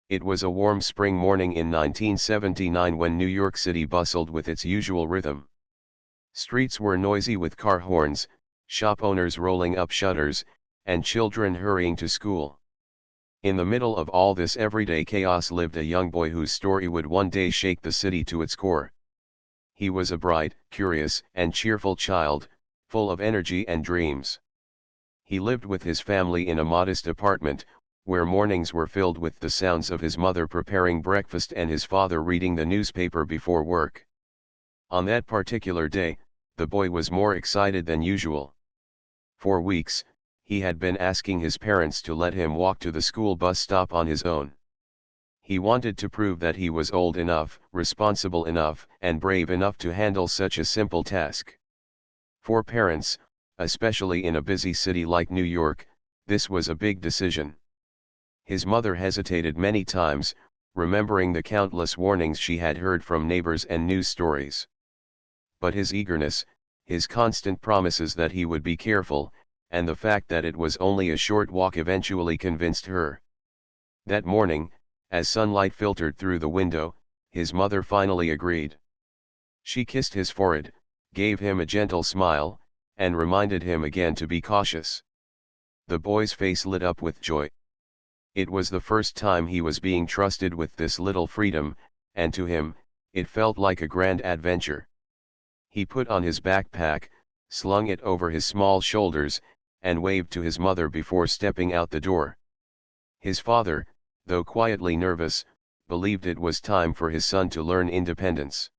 It was a warm spring morning in 1979 when New York City bustled with its usual rhythm. Streets were noisy with car horns, shop owners rolling up shutters, and children hurrying to school. In the middle of all this everyday chaos lived a young boy whose story would one day shake the city to its core. He was a bright, curious, and cheerful child, full of energy and dreams. He lived with his family in a modest apartment, where mornings were filled with the sounds of his mother preparing breakfast and his father reading the newspaper before work. On that particular day, the boy was more excited than usual. For weeks, he had been asking his parents to let him walk to the school bus stop on his own. He wanted to prove that he was old enough, responsible enough, and brave enough to handle such a simple task. For parents, especially in a busy city like New York, this was a big decision. His mother hesitated many times, remembering the countless warnings she had heard from neighbors and news stories. But his eagerness, his constant promises that he would be careful, and the fact that it was only a short walk eventually convinced her. That morning, as sunlight filtered through the window, his mother finally agreed. She kissed his forehead, gave him a gentle smile, and reminded him again to be cautious. The boy's face lit up with joy. It was the first time he was being trusted with this little freedom, and to him, it felt like a grand adventure. He put on his backpack, slung it over his small shoulders, and waved to his mother before stepping out the door. His father, though quietly nervous, believed it was time for his son to learn independence.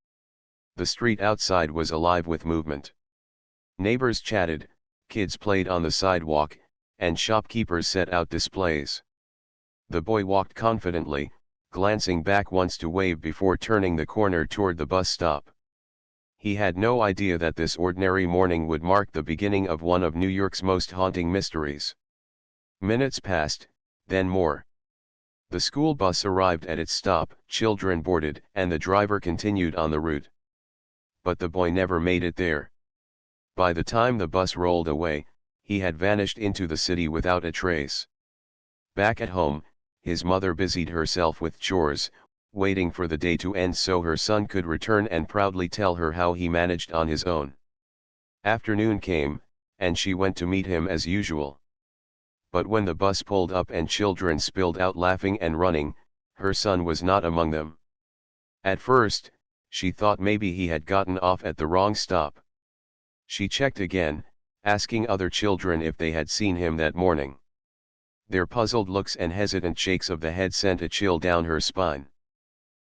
The street outside was alive with movement. Neighbors chatted, kids played on the sidewalk, and shopkeepers set out displays. The boy walked confidently, glancing back once to wave before turning the corner toward the bus stop. He had no idea that this ordinary morning would mark the beginning of one of New York's most haunting mysteries. Minutes passed, then more. The school bus arrived at its stop, children boarded, and the driver continued on the route. But the boy never made it there. By the time the bus rolled away, he had vanished into the city without a trace. Back at home, his mother busied herself with chores, waiting for the day to end so her son could return and proudly tell her how he managed on his own. Afternoon came, and she went to meet him as usual. But when the bus pulled up and children spilled out laughing and running, her son was not among them. At first, she thought maybe he had gotten off at the wrong stop. She checked again, asking other children if they had seen him that morning. Their puzzled looks and hesitant shakes of the head sent a chill down her spine.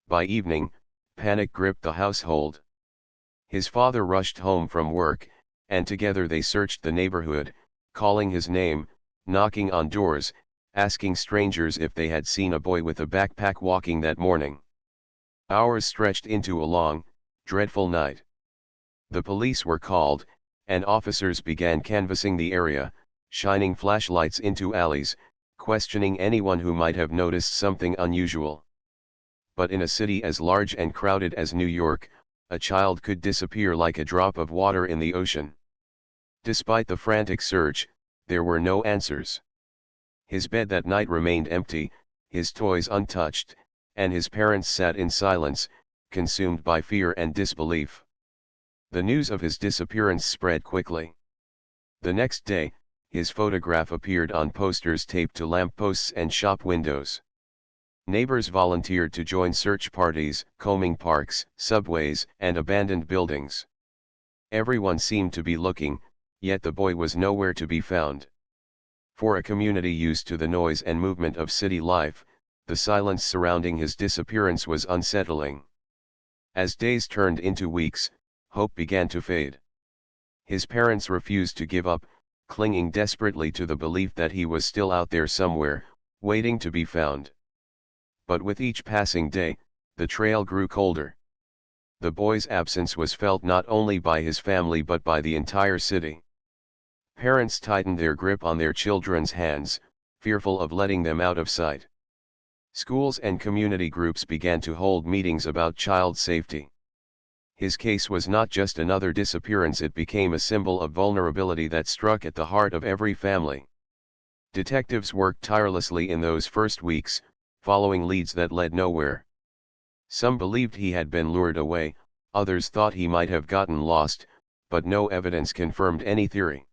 By evening, panic gripped the household. His father rushed home from work, and together they searched the neighborhood, calling his name, knocking on doors, asking strangers if they had seen a boy with a backpack walking that morning. Hours stretched into a long, dreadful night. The police were called, and officers began canvassing the area, shining flashlights into alleys, questioning anyone who might have noticed something unusual. But in a city as large and crowded as New York, a child could disappear like a drop of water in the ocean. Despite the frantic search, there were no answers. His bed that night remained empty, his toys untouched, and his parents sat in silence, consumed by fear and disbelief. The news of his disappearance spread quickly. The next day, his photograph appeared on posters taped to lampposts and shop windows. Neighbors volunteered to join search parties, combing parks, subways, and abandoned buildings. Everyone seemed to be looking, yet the boy was nowhere to be found. For a community used to the noise and movement of city life, the silence surrounding his disappearance was unsettling. As days turned into weeks, hope began to fade. His parents refused to give up, clinging desperately to the belief that he was still out there somewhere, waiting to be found. But with each passing day, the trail grew colder. The boy's absence was felt not only by his family but by the entire city. Parents tightened their grip on their children's hands, fearful of letting them out of sight. Schools and community groups began to hold meetings about child safety. His case was not just another disappearance, it became a symbol of vulnerability that struck at the heart of every family. Detectives worked tirelessly in those first weeks, following leads that led nowhere. Some believed he had been lured away, others thought he might have gotten lost, but no evidence confirmed any theory.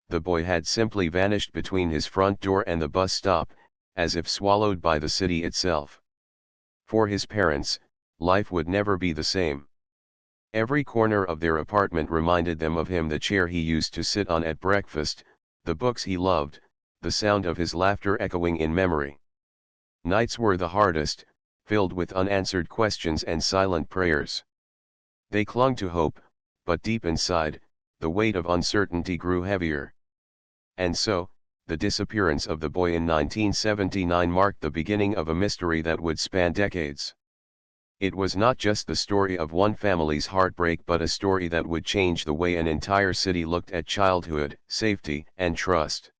The boy had simply vanished between his front door and the bus stop, as if swallowed by the city itself. For his parents, life would never be the same. Every corner of their apartment reminded them of him: the chair he used to sit on at breakfast, the books he loved, the sound of his laughter echoing in memory. Nights were the hardest, filled with unanswered questions and silent prayers. They clung to hope, but deep inside, the weight of uncertainty grew heavier. And so, the disappearance of the boy in 1979 marked the beginning of a mystery that would span decades. It was not just the story of one family's heartbreak, but a story that would change the way an entire city looked at childhood, safety, and trust.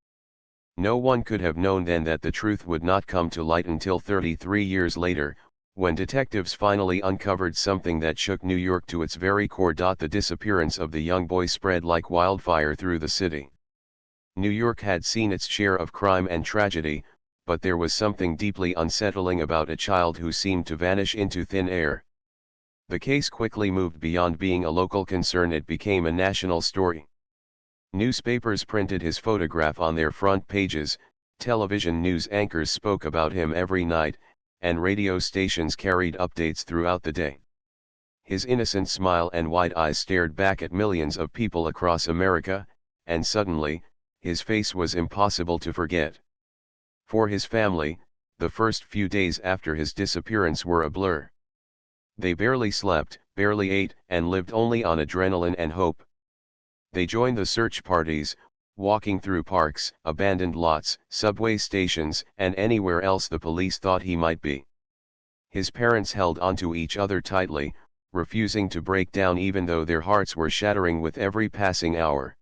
No one could have known then that the truth would not come to light until 33 years later, when detectives finally uncovered something that shook New York to its very core. The disappearance of the young boy spread like wildfire through the city. New York had seen its share of crime and tragedy, but there was something deeply unsettling about a child who seemed to vanish into thin air. The case quickly moved beyond being a local concern; it became a national story. Newspapers printed his photograph on their front pages, television news anchors spoke about him every night, and radio stations carried updates throughout the day. His innocent smile and wide eyes stared back at millions of people across America, and suddenly, his face was impossible to forget. For his family, the first few days after his disappearance were a blur. They barely slept, barely ate, and lived only on adrenaline and hope. They joined the search parties, walking through parks, abandoned lots, subway stations, and anywhere else the police thought he might be. His parents held onto each other tightly, refusing to break down even though their hearts were shattering with every passing hour.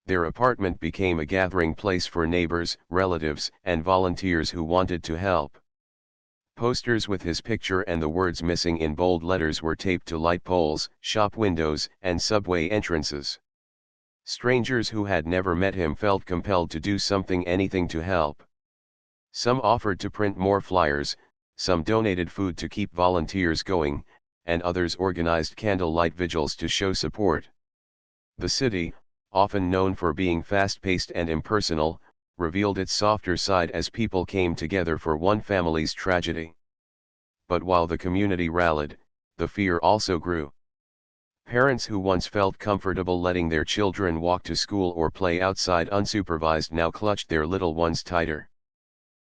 Their apartment became a gathering place for neighbors, relatives, and volunteers who wanted to help. Posters with his picture and the words "missing" in bold letters were taped to light poles, shop windows, and subway entrances. Strangers who had never met him felt compelled to do something, anything to help. Some offered to print more flyers, some donated food to keep volunteers going, and others organized candlelight vigils to show support. The city, often known for being fast-paced and impersonal, revealed its softer side as people came together for one family's tragedy. But while the community rallied, the fear also grew. Parents who once felt comfortable letting their children walk to school or play outside unsupervised now clutched their little ones tighter.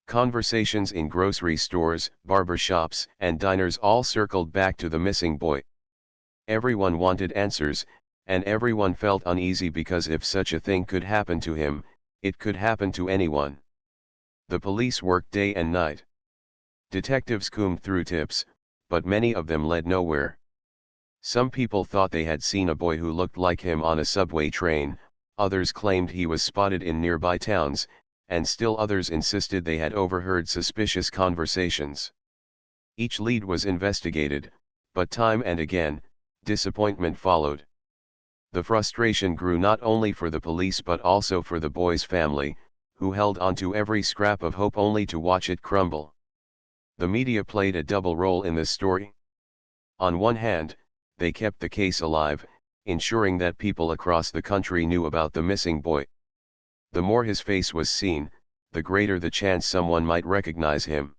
Conversations in grocery stores, barbershops, and diners all circled back to the missing boy. Everyone wanted answers, and everyone felt uneasy because if such a thing could happen to him, it could happen to anyone. The police worked day and night. Detectives combed through tips, but many of them led nowhere. Some people thought they had seen a boy who looked like him on a subway train, others claimed he was spotted in nearby towns, and still others insisted they had overheard suspicious conversations. Each lead was investigated, but time and again, disappointment followed. The frustration grew not only for the police but also for the boy's family, who held onto every scrap of hope only to watch it crumble. The media played a double role in this story. On one hand, they kept the case alive, ensuring that people across the country knew about the missing boy. The more his face was seen, the greater the chance someone might recognize him.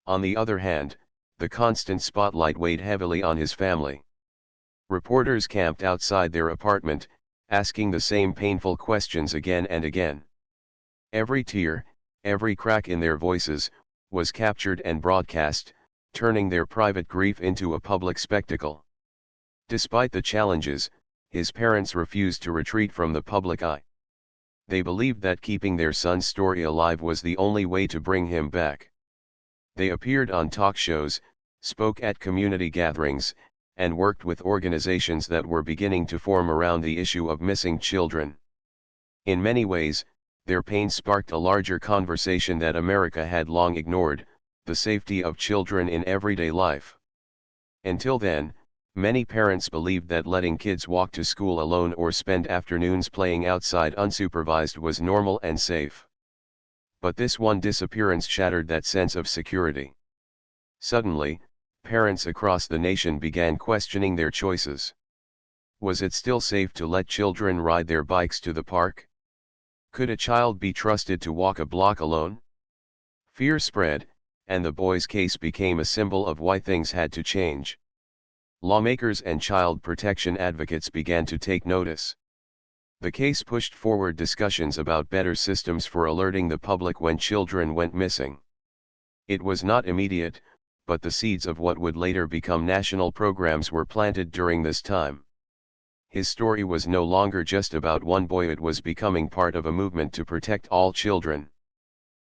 On the other hand, the constant spotlight weighed heavily on his family. Reporters camped outside their apartment, asking the same painful questions again and again. Every tear, every crack in their voices, was captured and broadcast, turning their private grief into a public spectacle. Despite the challenges, his parents refused to retreat from the public eye. They believed that keeping their son's story alive was the only way to bring him back. They appeared on talk shows, spoke at community gatherings, and worked with organizations that were beginning to form around the issue of missing children. In many ways, their pain sparked a larger conversation that America had long ignored: the safety of children in everyday life. Until then, many parents believed that letting kids walk to school alone or spend afternoons playing outside unsupervised was normal and safe. But this one disappearance shattered that sense of security. Suddenly, parents across the nation began questioning their choices. Was it still safe to let children ride their bikes to the park? Could a child be trusted to walk a block alone? Fear spread, and the boy's case became a symbol of why things had to change. Lawmakers and child protection advocates began to take notice. The case pushed forward discussions about better systems for alerting the public when children went missing. It was not immediate, but the seeds of what would later become national programs were planted during this time. His story was no longer just about one boy, it was becoming part of a movement to protect all children.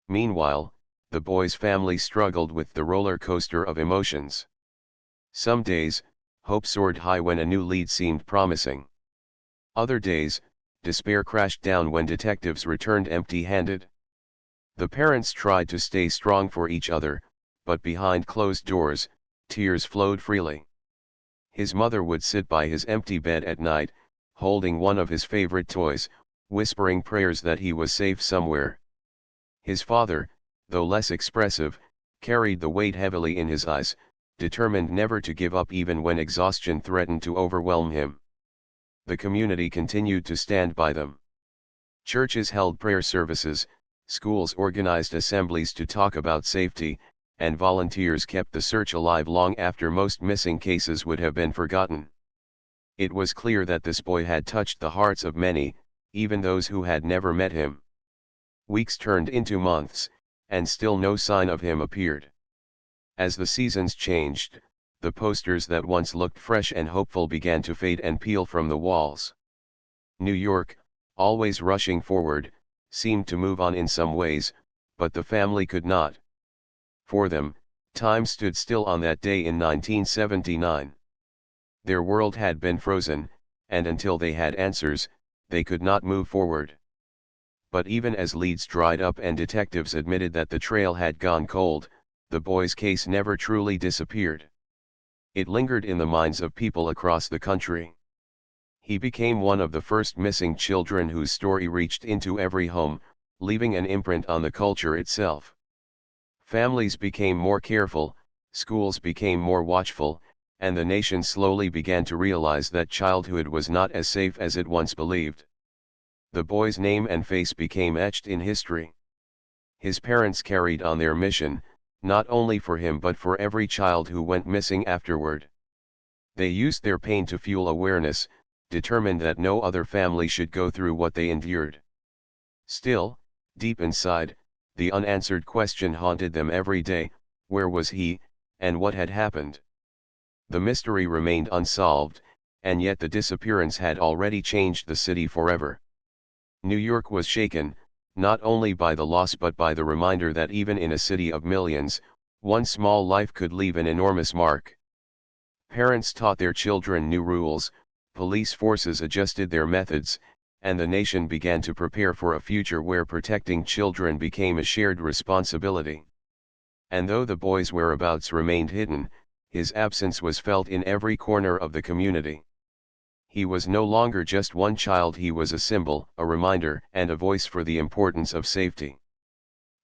Meanwhile, the boy's family struggled with the roller coaster of emotions. Some days, hope soared high when a new lead seemed promising. Other days, despair crashed down when detectives returned empty-handed. The parents tried to stay strong for each other, but behind closed doors, tears flowed freely. His mother would sit by his empty bed at night, holding one of his favorite toys, whispering prayers that he was safe somewhere. His father, though less expressive, carried the weight heavily in his eyes, determined never to give up even when exhaustion threatened to overwhelm him. The community continued to stand by them. Churches held prayer services, schools organized assemblies to talk about safety, and volunteers kept the search alive long after most missing cases would have been forgotten. It was clear that this boy had touched the hearts of many, even those who had never met him. Weeks turned into months, and still no sign of him appeared. As the seasons changed, the posters that once looked fresh and hopeful began to fade and peel from the walls. New York, always rushing forward, seemed to move on in some ways, but the family could not. For them, time stood still on that day in 1979. Their world had been frozen, and until they had answers, they could not move forward. But even as leads dried up and detectives admitted that the trail had gone cold, the boy's case never truly disappeared. It lingered in the minds of people across the country. He became one of the first missing children whose story reached into every home, leaving an imprint on the culture itself. Families became more careful, schools became more watchful, and the nation slowly began to realize that childhood was not as safe as it once believed. The boy's name and face became etched in history. His parents carried on their mission, not only for him but for every child who went missing afterward. They used their pain to fuel awareness, determined that no other family should go through what they endured. Still, deep inside, the unanswered question haunted them every day: where was he, and what had happened? The mystery remained unsolved, and yet the disappearance had already changed the city forever. New York was shaken, not only by the loss but by the reminder that even in a city of millions, one small life could leave an enormous mark. Parents taught their children new rules, police forces adjusted their methods, and the nation began to prepare for a future where protecting children became a shared responsibility. And though the boy's whereabouts remained hidden, his absence was felt in every corner of the community. He was no longer just one child, he was a symbol, a reminder, and a voice for the importance of safety.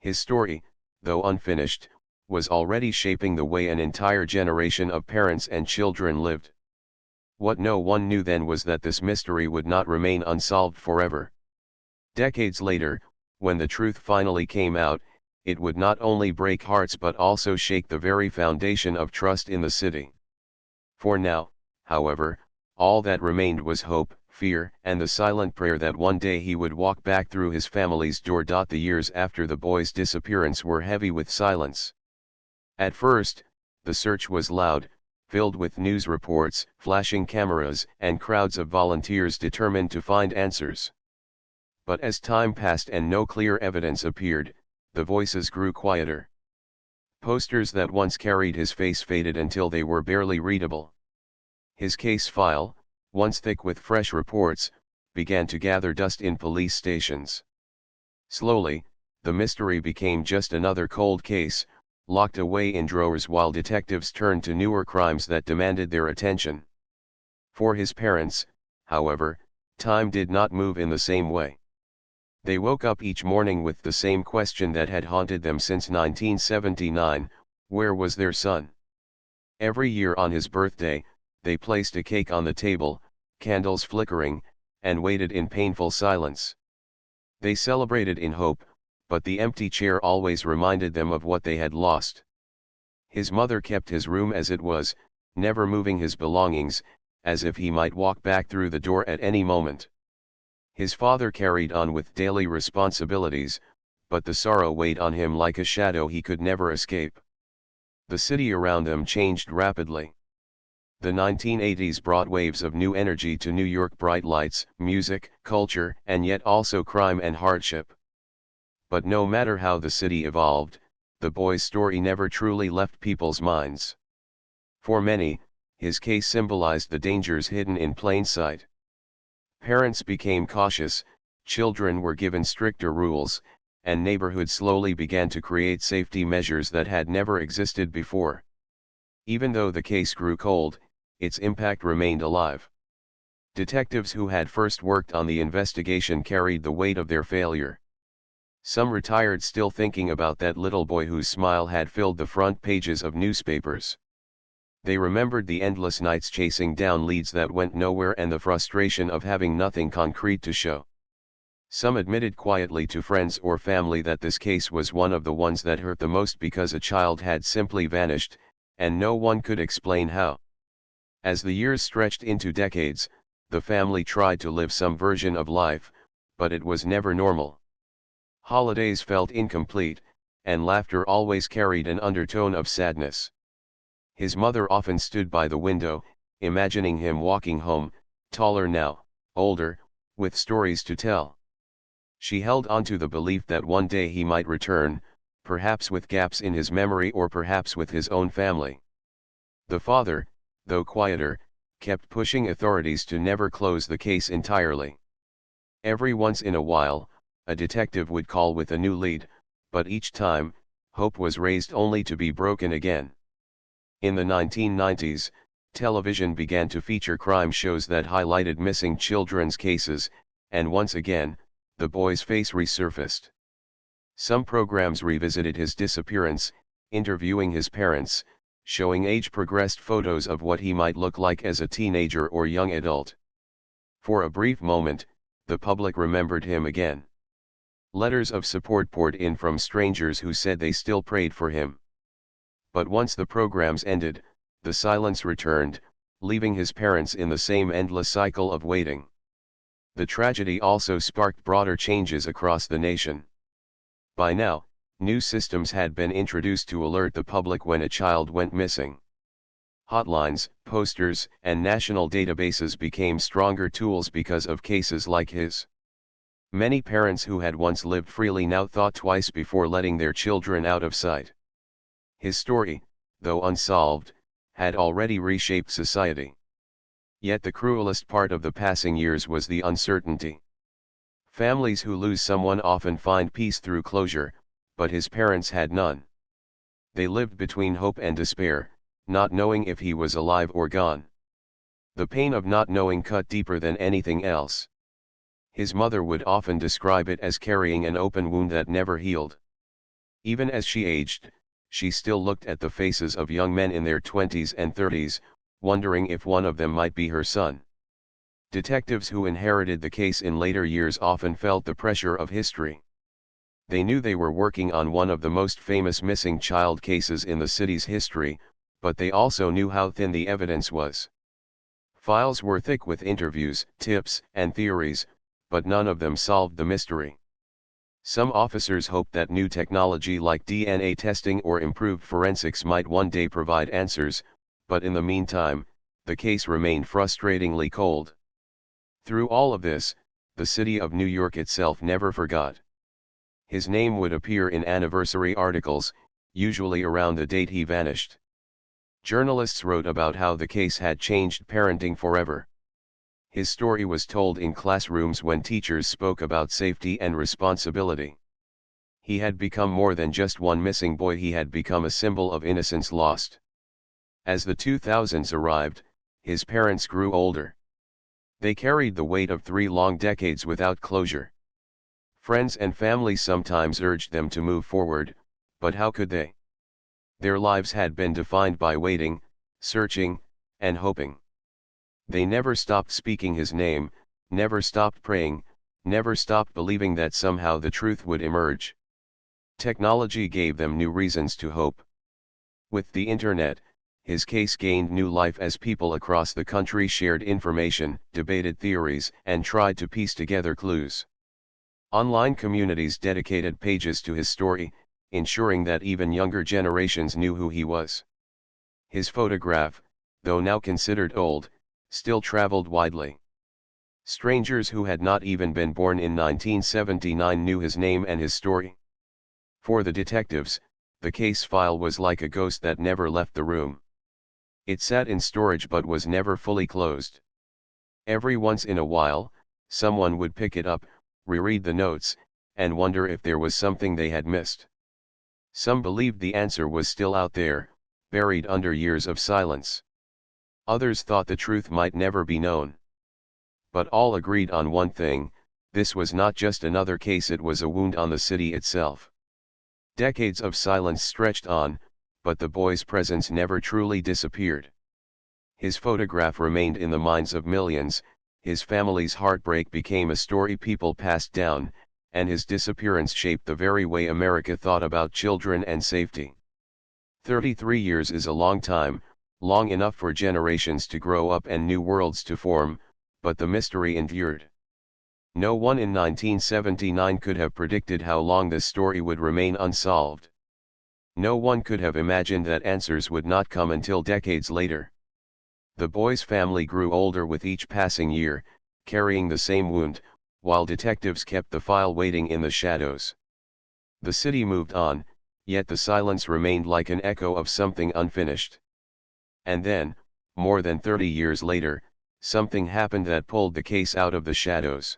His story, though unfinished, was already shaping the way an entire generation of parents and children lived. What no one knew then was that this mystery would not remain unsolved forever. Decades later, when the truth finally came out, it would not only break hearts but also shake the very foundation of trust in the city. For now, however, all that remained was hope, fear, and the silent prayer that one day he would walk back through his family's door. The years after the boy's disappearance were heavy with silence. At first, the search was loud, filled with news reports, flashing cameras, and crowds of volunteers determined to find answers. But as time passed and no clear evidence appeared, the voices grew quieter. Posters that once carried his face faded until they were barely readable. His case file, once thick with fresh reports, began to gather dust in police stations. Slowly, the mystery became just another cold case, locked away in drawers while detectives turned to newer crimes that demanded their attention. For his parents, however, time did not move in the same way. They woke up each morning with the same question that had haunted them since 1979, where was their son? Every year on his birthday, they placed a cake on the table, candles flickering, and waited in painful silence. They celebrated in hope, but the empty chair always reminded them of what they had lost. His mother kept his room as it was, never moving his belongings, as if he might walk back through the door at any moment. His father carried on with daily responsibilities, but the sorrow weighed on him like a shadow he could never escape. The city around them changed rapidly. The 1980s brought waves of new energy to New York: bright lights, music, culture, and yet also crime and hardship. But no matter how the city evolved, the boy's story never truly left people's minds. For many, his case symbolized the dangers hidden in plain sight. Parents became cautious, children were given stricter rules, and neighborhoods slowly began to create safety measures that had never existed before. Even though the case grew cold, its impact remained alive. Detectives who had first worked on the investigation carried the weight of their failure. Some retired still thinking about that little boy whose smile had filled the front pages of newspapers. They remembered the endless nights chasing down leads that went nowhere and the frustration of having nothing concrete to show. Some admitted quietly to friends or family that this case was one of the ones that hurt the most because a child had simply vanished, and no one could explain how. As the years stretched into decades, the family tried to live some version of life, but it was never normal. Holidays felt incomplete, and laughter always carried an undertone of sadness. His mother often stood by the window, imagining him walking home, taller now, older, with stories to tell. She held on to the belief that one day he might return, perhaps with gaps in his memory or perhaps with his own family. The father, though quieter, kept pushing authorities to never close the case entirely. Every once in a while, a detective would call with a new lead, but each time, hope was raised only to be broken again. In the 1990s, television began to feature crime shows that highlighted missing children's cases, and once again, the boy's face resurfaced. Some programs revisited his disappearance, interviewing his parents, showing age-progressed photos of what he might look like as a teenager or young adult. For a brief moment, the public remembered him again. Letters of support poured in from strangers who said they still prayed for him. But once the programs ended, the silence returned, leaving his parents in the same endless cycle of waiting. The tragedy also sparked broader changes across the nation. By now, new systems had been introduced to alert the public when a child went missing. Hotlines, posters, and national databases became stronger tools because of cases like his. Many parents who had once lived freely now thought twice before letting their children out of sight. His story, though unsolved, had already reshaped society. Yet the cruelest part of the passing years was the uncertainty. Families who lose someone often find peace through closure, but his parents had none. They lived between hope and despair, not knowing if he was alive or gone. The pain of not knowing cut deeper than anything else. His mother would often describe it as carrying an open wound that never healed. Even as she aged, she still looked at the faces of young men in their 20s and 30s, wondering if one of them might be her son. Detectives who inherited the case in later years often felt the pressure of history. They knew they were working on one of the most famous missing child cases in the city's history, but they also knew how thin the evidence was. Files were thick with interviews, tips, and theories, but none of them solved the mystery. Some officers hoped that new technology like DNA testing or improved forensics might one day provide answers, but in the meantime, the case remained frustratingly cold. Through all of this, the city of New York itself never forgot. His name would appear in anniversary articles, usually around the date he vanished. Journalists wrote about how the case had changed parenting forever. His story was told in classrooms when teachers spoke about safety and responsibility. He had become more than just one missing boy, he had become a symbol of innocence lost. As the 2000s arrived, his parents grew older. They carried the weight of 3 long decades without closure. Friends and family sometimes urged them to move forward, but how could they? Their lives had been defined by waiting, searching, and hoping. They never stopped speaking his name, never stopped praying, never stopped believing that somehow the truth would emerge. Technology gave them new reasons to hope. With the internet, his case gained new life as people across the country shared information, debated theories, and tried to piece together clues. Online communities dedicated pages to his story, ensuring that even younger generations knew who he was. His photograph, though now considered old, still traveled widely. Strangers who had not even been born in 1979 knew his name and his story. For the detectives, the case file was like a ghost that never left the room. It sat in storage but was never fully closed. Every once in a while, someone would pick it up, reread the notes, and wonder if there was something they had missed. Some believed the answer was still out there, buried under years of silence. Others thought the truth might never be known. But all agreed on one thing: this was not just another case, it was a wound on the city itself. Decades of silence stretched on, but the boy's presence never truly disappeared. His photograph remained in the minds of millions, his family's heartbreak became a story people passed down, and his disappearance shaped the very way America thought about children and safety. 33 years is a long time, long enough for generations to grow up and new worlds to form, but the mystery endured. No one in 1979 could have predicted how long this story would remain unsolved. No one could have imagined that answers would not come until decades later. The boy's family grew older with each passing year, carrying the same wound, while detectives kept the file waiting in the shadows. The city moved on, yet the silence remained like an echo of something unfinished. And then, more than 30 years later, something happened that pulled the case out of the shadows.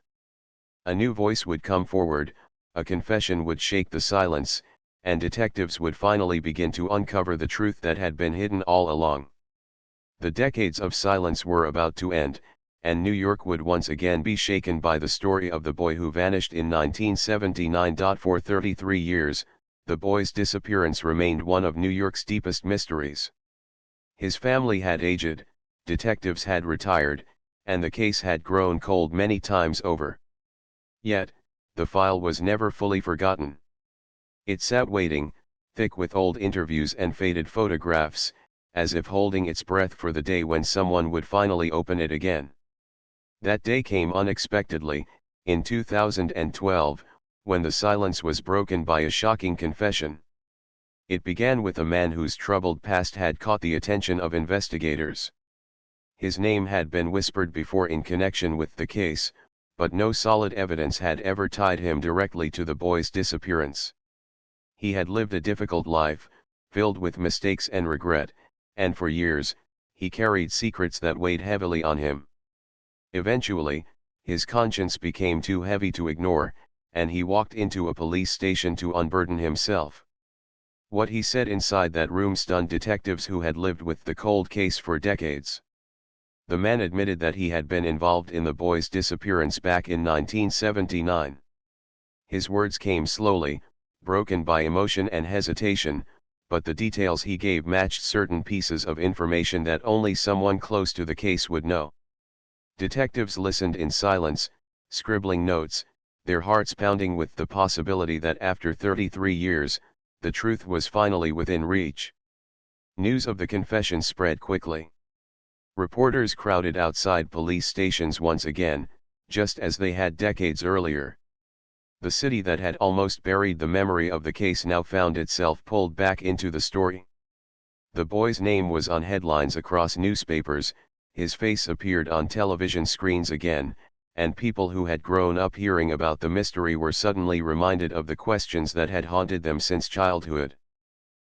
A new voice would come forward, a confession would shake the silence, and detectives would finally begin to uncover the truth that had been hidden all along. The decades of silence were about to end, and New York would once again be shaken by the story of the boy who vanished in 1979. For 33 years, the boy's disappearance remained one of New York's deepest mysteries. His family had aged, detectives had retired, and the case had grown cold many times over. Yet, the file was never fully forgotten. It sat waiting, thick with old interviews and faded photographs, as if holding its breath for the day when someone would finally open it again. That day came unexpectedly, in 2012, when the silence was broken by a shocking confession. It began with a man whose troubled past had caught the attention of investigators. His name had been whispered before in connection with the case, but no solid evidence had ever tied him directly to the boy's disappearance. He had lived a difficult life, filled with mistakes and regret, and for years, he carried secrets that weighed heavily on him. Eventually, his conscience became too heavy to ignore, and he walked into a police station to unburden himself. What he said inside that room stunned detectives who had lived with the cold case for decades. The man admitted that he had been involved in the boy's disappearance back in 1979. His words came slowly, broken by emotion and hesitation, but the details he gave matched certain pieces of information that only someone close to the case would know. Detectives listened in silence, scribbling notes, their hearts pounding with the possibility that after 33 years, the truth was finally within reach. News of the confession spread quickly. Reporters crowded outside police stations once again, just as they had decades earlier. The city that had almost buried the memory of the case now found itself pulled back into the story. The boy's name was on headlines across newspapers, his face appeared on television screens again, and people who had grown up hearing about the mystery were suddenly reminded of the questions that had haunted them since childhood.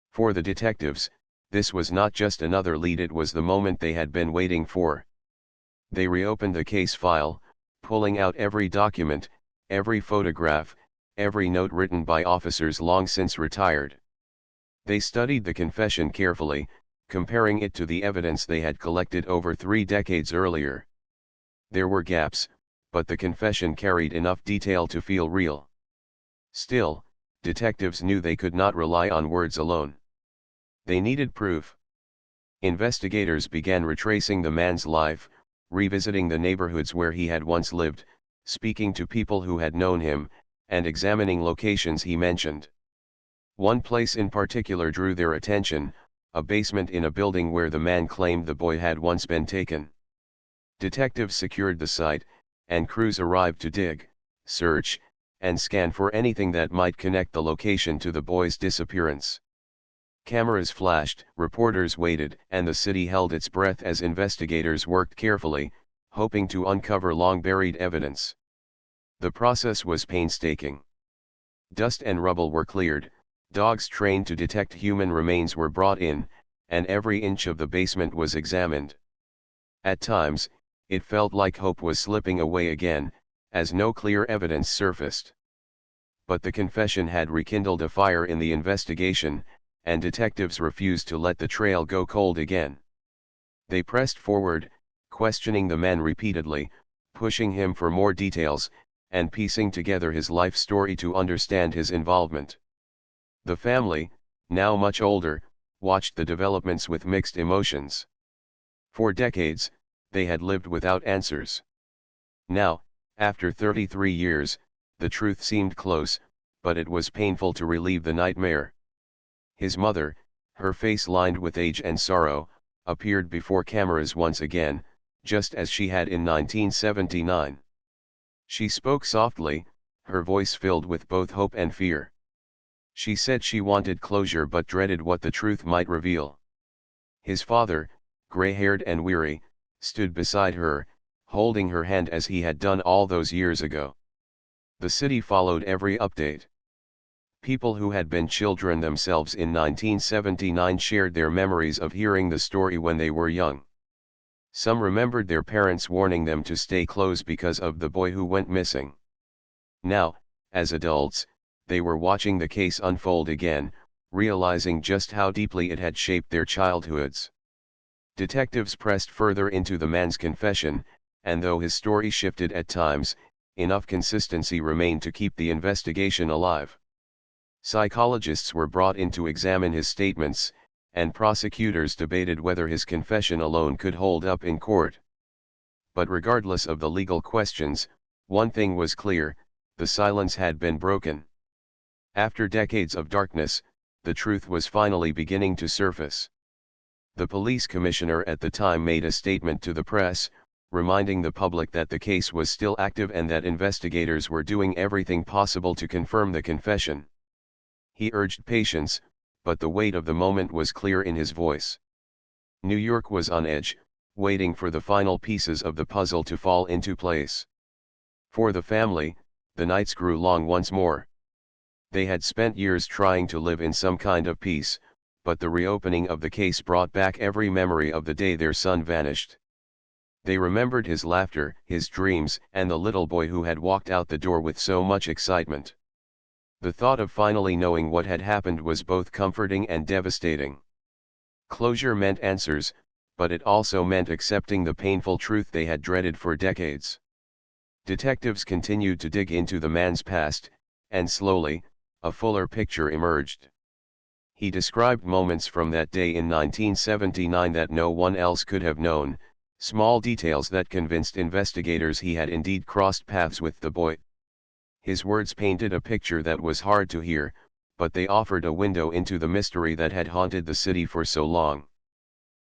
For the detectives, this was not just another lead, it was the moment they had been waiting for. They reopened the case file, pulling out every document, every photograph, every note written by officers long since retired. They studied the confession carefully, comparing it to the evidence they had collected over 3 decades earlier. There were gaps, but the confession carried enough detail to feel real. Still, detectives knew they could not rely on words alone. They needed proof. Investigators began retracing the man's life, revisiting the neighborhoods where he had once lived, speaking to people who had known him, and examining locations he mentioned. One place in particular drew their attention, a basement in a building where the man claimed the boy had once been taken. Detectives secured the site, and crews arrived to dig, search, and scan for anything that might connect the location to the boy's disappearance. Cameras flashed, reporters waited, and the city held its breath as investigators worked carefully, hoping to uncover long-buried evidence. The process was painstaking. Dust and rubble were cleared, dogs trained to detect human remains were brought in, and every inch of the basement was examined. At times, it felt like hope was slipping away again, as no clear evidence surfaced. But the confession had rekindled a fire in the investigation, and detectives refused to let the trail go cold again. They pressed forward, questioning the man repeatedly, pushing him for more details, and piecing together his life story to understand his involvement. The family, now much older, watched the developments with mixed emotions. For decades, they had lived without answers. Now, after 33 years, the truth seemed close, but it was painful to relieve the nightmare. His mother, her face lined with age and sorrow, appeared before cameras once again, just as she had in 1979. She spoke softly, her voice filled with both hope and fear. She said she wanted closure but dreaded what the truth might reveal. His father, gray-haired and weary, stood beside her, holding her hand as he had done all those years ago. The city followed every update. People who had been children themselves in 1979 shared their memories of hearing the story when they were young. Some remembered their parents warning them to stay close because of the boy who went missing. Now, as adults, they were watching the case unfold again, realizing just how deeply it had shaped their childhoods. Detectives pressed further into the man's confession, and though his story shifted at times, enough consistency remained to keep the investigation alive. Psychologists were brought in to examine his statements, and prosecutors debated whether his confession alone could hold up in court. But regardless of the legal questions, one thing was clear: the silence had been broken. After decades of darkness, the truth was finally beginning to surface. The police commissioner at the time made a statement to the press, reminding the public that the case was still active and that investigators were doing everything possible to confirm the confession. He urged patience, but the weight of the moment was clear in his voice. New York was on edge, waiting for the final pieces of the puzzle to fall into place. For the family, the nights grew long once more. They had spent years trying to live in some kind of peace, but the reopening of the case brought back every memory of the day their son vanished. They remembered his laughter, his dreams, and the little boy who had walked out the door with so much excitement. The thought of finally knowing what had happened was both comforting and devastating. Closure meant answers, but it also meant accepting the painful truth they had dreaded for decades. Detectives continued to dig into the man's past, and slowly, a fuller picture emerged. He described moments from that day in 1979 that no one else could have known, small details that convinced investigators he had indeed crossed paths with the boy. His words painted a picture that was hard to hear, but they offered a window into the mystery that had haunted the city for so long.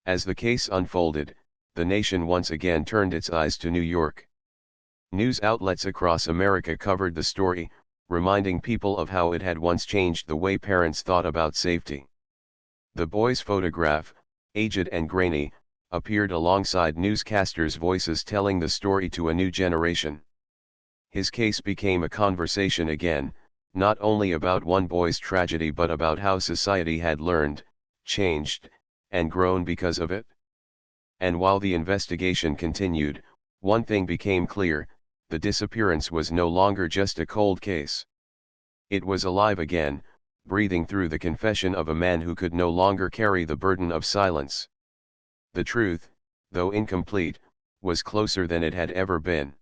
As the case unfolded, the nation once again turned its eyes to New York. News outlets across America covered the story, reminding people of how it had once changed the way parents thought about safety. The boy's photograph, aged and grainy, appeared alongside newscasters' voices telling the story to a new generation. His case became a conversation again, not only about one boy's tragedy but about how society had learned, changed, and grown because of it. And while the investigation continued, one thing became clear: the disappearance was no longer just a cold case. It was alive again, breathing through the confession of a man who could no longer carry the burden of silence. The truth, though incomplete, was closer than it had ever been.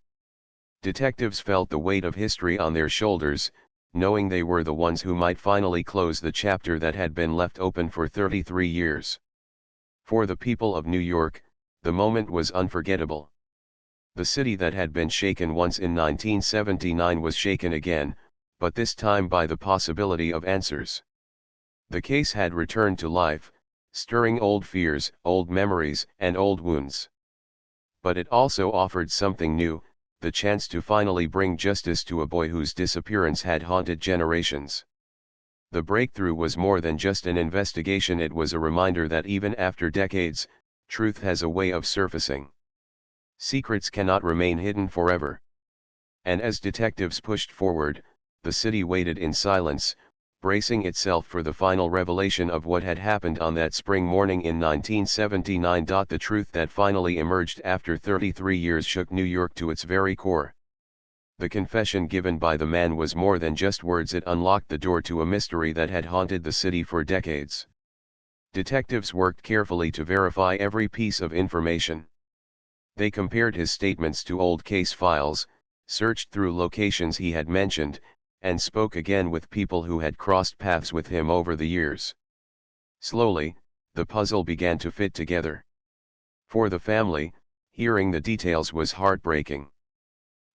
Detectives felt the weight of history on their shoulders, knowing they were the ones who might finally close the chapter that had been left open for 33 years. For the people of New York, the moment was unforgettable. The city that had been shaken once in 1979 was shaken again, but this time by the possibility of answers. The case had returned to life, stirring old fears, old memories, and old wounds. But it also offered something new, the chance to finally bring justice to a boy whose disappearance had haunted generations. The breakthrough was more than just an investigation, it was a reminder that even after decades, truth has a way of surfacing. Secrets cannot remain hidden forever. And as detectives pushed forward, the city waited in silence, bracing itself for the final revelation of what had happened on that spring morning in 1979. The truth that finally emerged after 33 years shook New York to its very core. The confession given by the man was more than just words, it unlocked the door to a mystery that had haunted the city for decades. Detectives worked carefully to verify every piece of information. They compared his statements to old case files, searched through locations he had mentioned, and spoke again with people who had crossed paths with him over the years. Slowly, the puzzle began to fit together. For the family, hearing the details was heartbreaking.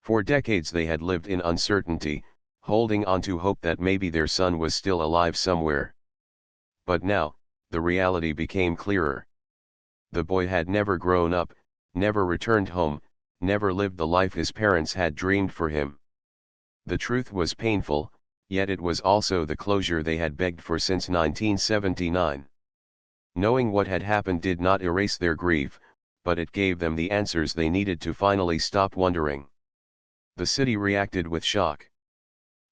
For decades they had lived in uncertainty, holding on to hope that maybe their son was still alive somewhere. But now, the reality became clearer. The boy had never grown up, never returned home, never lived the life his parents had dreamed for him. The truth was painful, yet it was also the closure they had begged for since 1979. Knowing what had happened did not erase their grief, but it gave them the answers they needed to finally stop wondering. The city reacted with shock.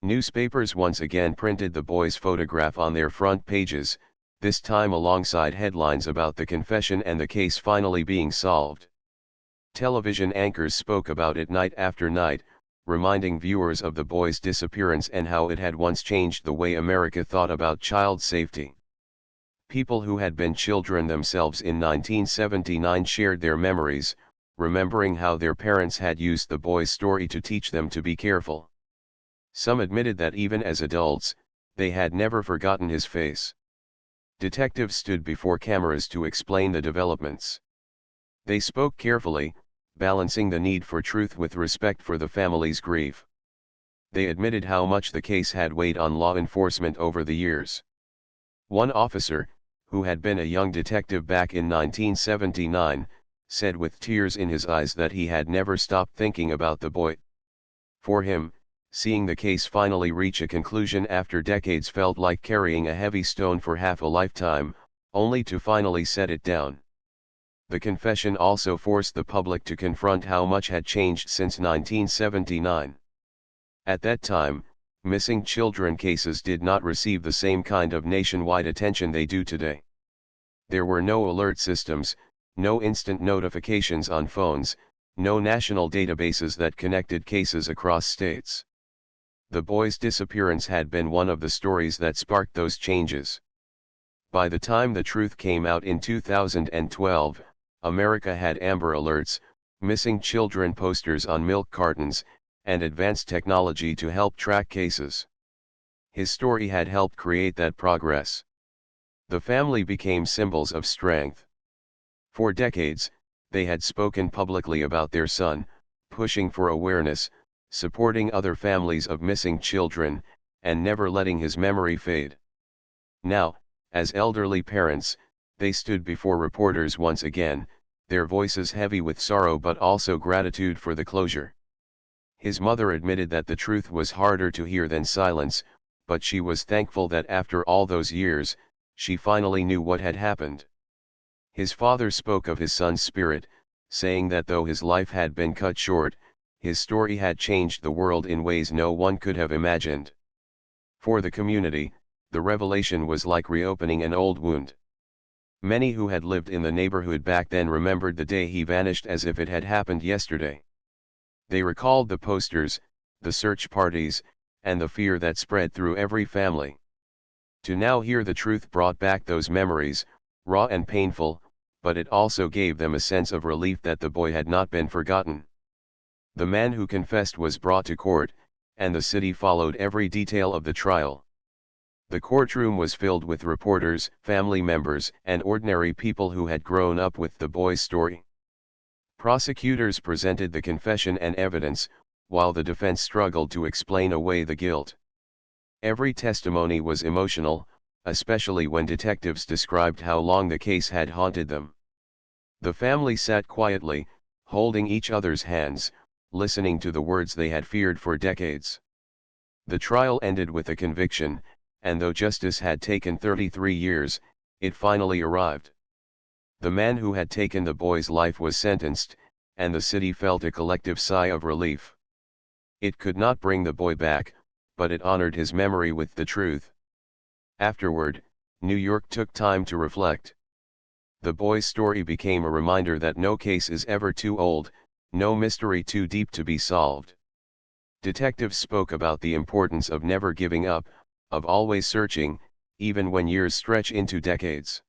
Newspapers once again printed the boy's photograph on their front pages, this time alongside headlines about the confession and the case finally being solved. Television anchors spoke about it night after night, reminding viewers of the boy's disappearance and how it had once changed the way America thought about child safety. People who had been children themselves in 1979 shared their memories, remembering how their parents had used the boy's story to teach them to be careful. Some admitted that even as adults, they had never forgotten his face. Detectives stood before cameras to explain the developments. They spoke carefully, balancing the need for truth with respect for the family's grief. They admitted how much the case had weighed on law enforcement over the years. One officer, who had been a young detective back in 1979, said with tears in his eyes that he had never stopped thinking about the boy. For him, seeing the case finally reach a conclusion after decades felt like carrying a heavy stone for half a lifetime, only to finally set it down. The confession also forced the public to confront how much had changed since 1979. At that time, missing children cases did not receive the same kind of nationwide attention they do today. There were no alert systems, no instant notifications on phones, no national databases that connected cases across states. The boy's disappearance had been one of the stories that sparked those changes. By the time the truth came out in 2012, America had Amber Alerts, missing children posters on milk cartons, and advanced technology to help track cases. His story had helped create that progress. The family became symbols of strength. For decades, they had spoken publicly about their son, pushing for awareness, supporting other families of missing children, and never letting his memory fade. Now, as elderly parents, they stood before reporters once again, their voices heavy with sorrow but also gratitude for the closure. His mother admitted that the truth was harder to hear than silence, but she was thankful that after all those years, she finally knew what had happened. His father spoke of his son's spirit, saying that though his life had been cut short, his story had changed the world in ways no one could have imagined. For the community, the revelation was like reopening an old wound. Many who had lived in the neighborhood back then remembered the day he vanished as if it had happened yesterday. They recalled the posters, the search parties, and the fear that spread through every family. To now hear the truth brought back those memories, raw and painful, but it also gave them a sense of relief that the boy had not been forgotten. The man who confessed was brought to court, and the city followed every detail of the trial. The courtroom was filled with reporters, family members, and ordinary people who had grown up with the boy's story. Prosecutors presented the confession and evidence, while the defense struggled to explain away the guilt. Every testimony was emotional, especially when detectives described how long the case had haunted them. The family sat quietly, holding each other's hands, listening to the words they had feared for decades. The trial ended with a conviction, and though justice had taken 33 years, it finally arrived. The man who had taken the boy's life was sentenced, and the city felt a collective sigh of relief. It could not bring the boy back, but it honored his memory with the truth. Afterward, New York took time to reflect. The boy's story became a reminder that no case is ever too old, no mystery too deep to be solved. Detectives spoke about the importance of never giving up, of always searching, even when years stretch into decades.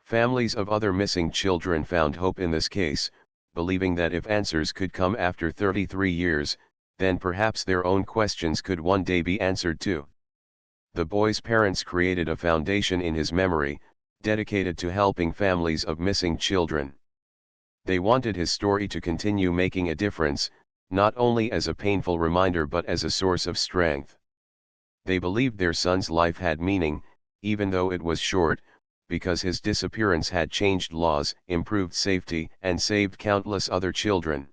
Families of other missing children found hope in this case, believing that if answers could come after 33 years, then perhaps their own questions could one day be answered too. The boy's parents created a foundation in his memory, dedicated to helping families of missing children. They wanted his story to continue making a difference, not only as a painful reminder but as a source of strength. They believed their son's life had meaning, even though it was short, because his disappearance had changed laws, improved safety, and saved countless other children.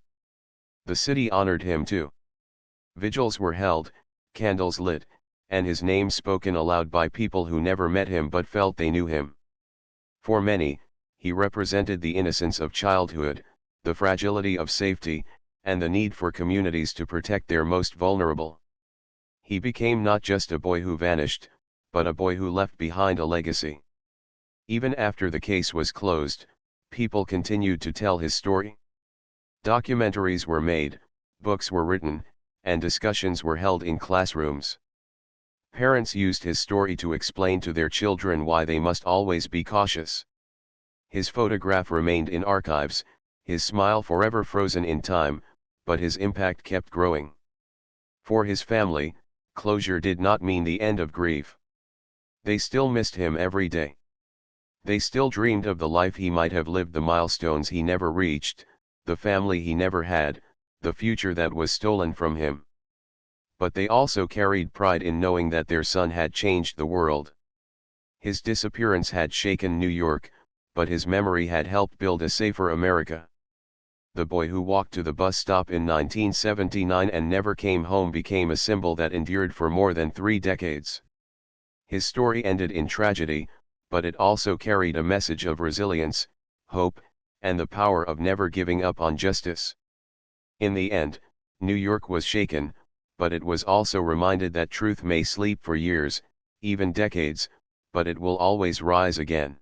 The city honored him too. Vigils were held, candles lit, and his name spoken aloud by people who never met him but felt they knew him. For many, he represented the innocence of childhood, the fragility of safety, and the need for communities to protect their most vulnerable. He became not just a boy who vanished, but a boy who left behind a legacy. Even after the case was closed, people continued to tell his story. Documentaries were made, books were written, and discussions were held in classrooms. Parents used his story to explain to their children why they must always be cautious. His photograph remained in archives, his smile forever frozen in time, but his impact kept growing. For his family, closure did not mean the end of grief. They still missed him every day. They still dreamed of the life he might have lived, the milestones he never reached, the family he never had, the future that was stolen from him. But they also carried pride in knowing that their son had changed the world. His disappearance had shaken New York, but his memory had helped build a safer America. The boy who walked to the bus stop in 1979 and never came home became a symbol that endured for more than 3 decades. His story ended in tragedy, but it also carried a message of resilience, hope, and the power of never giving up on justice. In the end, New York was shaken, but it was also reminded that truth may sleep for years, even decades, but it will always rise again.